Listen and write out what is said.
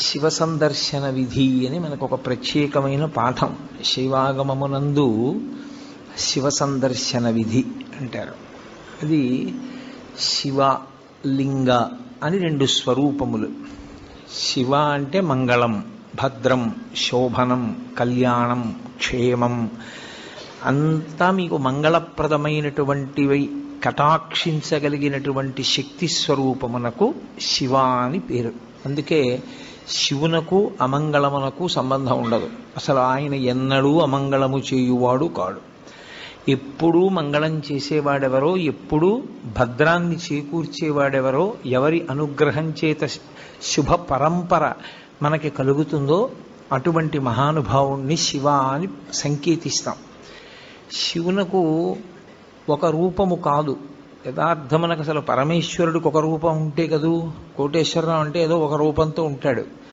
శివ సందర్శన విధి అని మనకు ఒక ప్రత్యేకమైన పాఠం. శైవాగమమునందు శివ సందర్శన విధి అంటారు. అది శివ లింగ అని రెండు స్వరూపములు. శివ అంటే మంగళం, భద్రం, శోభనం, కళ్యాణం, క్షేమం అంతా మీకు మంగళప్రదమైనటువంటివి కటాక్షించగలిగినటువంటి శక్తి స్వరూపమునకు శివ అని పేరు. అందుకే శివునకు అమంగళమునకు సంబంధం ఉండదు. అసలు ఆయన ఎన్నడూ అమంగళము చేయువాడు కాడు. ఎప్పుడూ మంగళం చేసేవాడెవరో, ఎప్పుడూ భద్రాన్ని చేకూర్చేవాడెవరో, ఎవరి అనుగ్రహం చేత శుభ పరంపర మనకి కలుగుతుందో అటువంటి మహానుభావుణ్ణి శివ అని సంకేతిస్తాం. శివునకు ఒక రూపము కాదు. యథార్థమునకు అసలు పరమేశ్వరుడికి ఒక రూపం ఉంటే కదూ, కోటేశ్వరరావు అంటే ఏదో ఒక రూపంతో ఉంటాడు.